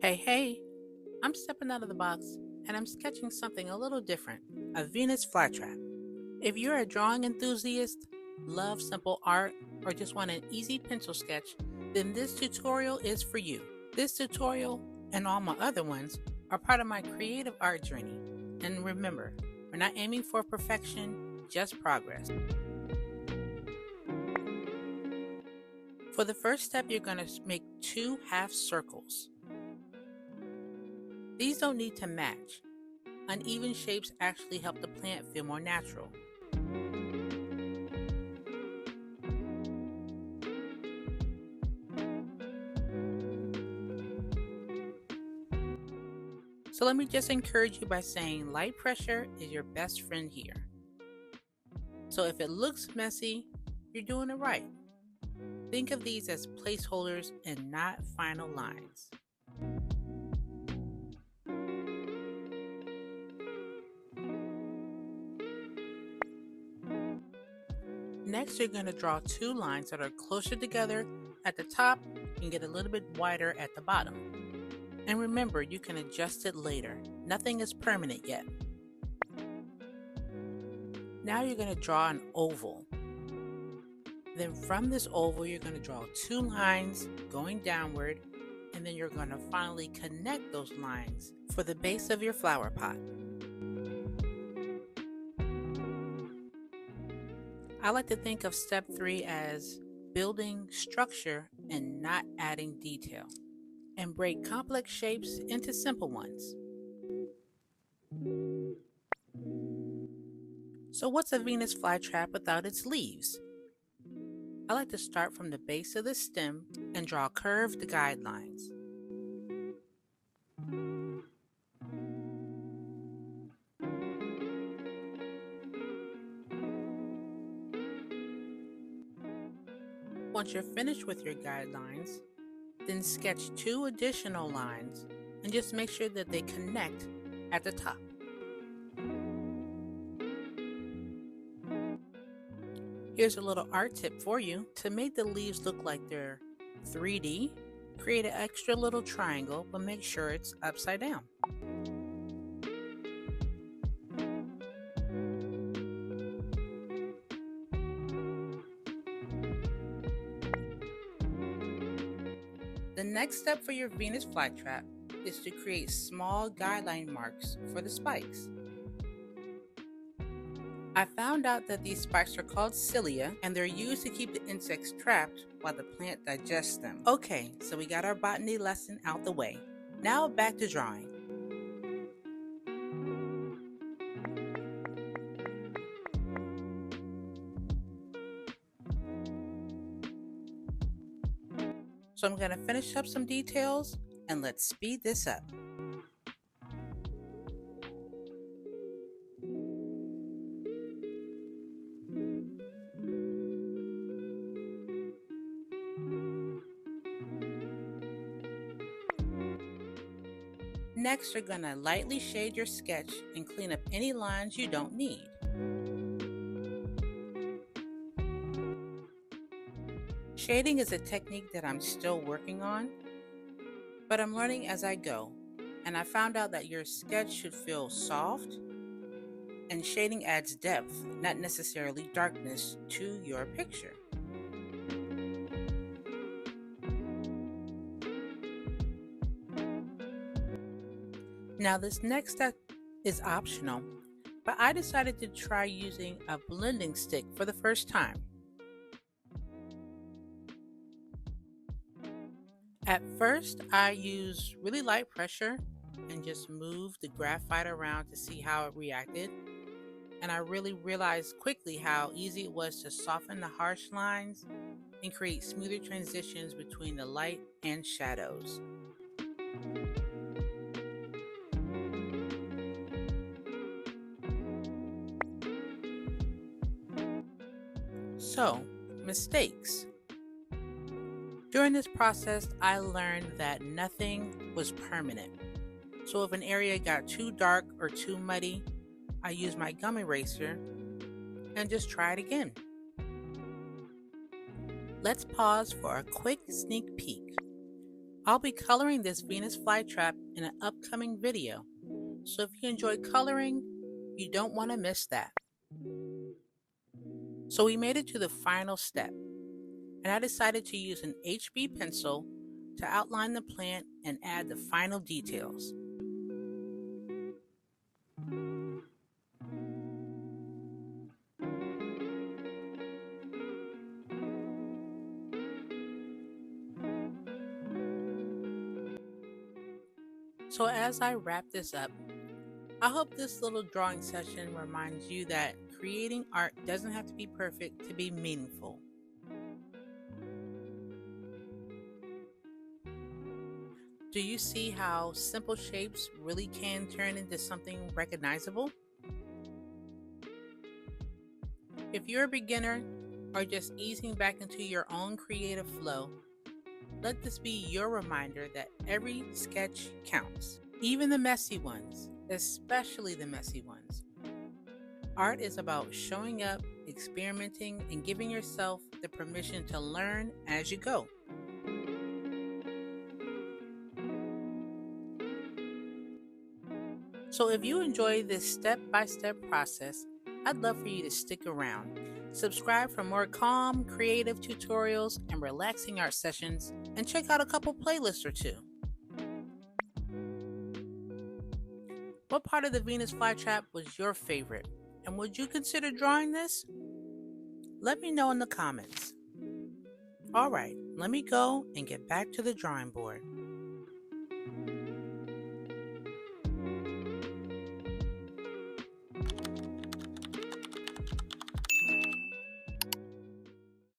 Hey, I'm stepping out of the box and I'm sketching something a little different, a Venus flytrap. If you're a drawing enthusiast, love simple art, or just want an easy pencil sketch, then this tutorial is for you. This tutorial and all my other ones are part of my creative art journey. And remember, we're not aiming for perfection, just progress. For the first step, you're going to make two half circles. These don't need to match. Uneven shapes actually help the plant feel more natural. So let me just encourage you by saying light pressure is your best friend here. So if it looks messy, you're doing it right. Think of these as placeholders and not final lines. Next, you're going to draw two lines that are closer together at the top and get a little bit wider at the bottom. And remember, you can adjust it later. Nothing is permanent yet. Now you're going to draw an oval. Then from this oval, you're going to draw two lines going downward, and then you're going to finally connect those lines for the base of your flower pot. I like to think of step 3 as building structure and not adding detail, and break complex shapes into simple ones. So what's a Venus flytrap without its leaves? I like to start from the base of the stem and draw curved guidelines. Once you're finished with your guidelines, then sketch two additional lines and just make sure that they connect at the top. Here's a little art tip for you. To make the leaves look like they're 3D, create an extra little triangle, but make sure it's upside down. The next step for your Venus flytrap is to create small guideline marks for the spikes. I found out that these spikes are called cilia and they're used to keep the insects trapped while the plant digests them. Okay, so we got our botany lesson out the way. Now back to drawing. So I'm going to finish up some details and let's speed this up. Next, you're going to lightly shade your sketch and clean up any lines you don't need. Shading is a technique that I'm still working on, but I'm learning as I go, and I found out that your sketch should feel soft, and shading adds depth, not necessarily darkness, to your picture. Now this next step is optional, but I decided to try using a blending stick for the first time. At first, I used really light pressure and just moved the graphite around to see how it reacted. And I really realized quickly how easy it was to soften the harsh lines and create smoother transitions between the light and shadows. So, mistakes. During this process, I learned that nothing was permanent. So if an area got too dark or too muddy, I use my gum eraser and just try it again. Let's pause for a quick sneak peek. I'll be coloring this Venus flytrap in an upcoming video, so if you enjoy coloring, you don't want to miss that. So we made it to the final step, and I decided to use an HB pencil to outline the plant and add the final details. So as I wrap this up, I hope this little drawing session reminds you that creating art doesn't have to be perfect to be meaningful. Do you see how simple shapes really can turn into something recognizable? If you're a beginner or just easing back into your own creative flow, let this be your reminder that every sketch counts, even the messy ones, especially the messy ones. Art is about showing up, experimenting, and giving yourself the permission to learn as you go. So if you enjoy this step-by-step process, I'd love for you to stick around. Subscribe for more calm, creative tutorials and relaxing art sessions, and check out a couple playlists or two. What part of the Venus flytrap was your favorite? And would you consider drawing this? Let me know in the comments. Alright, let me go and get back to the drawing board.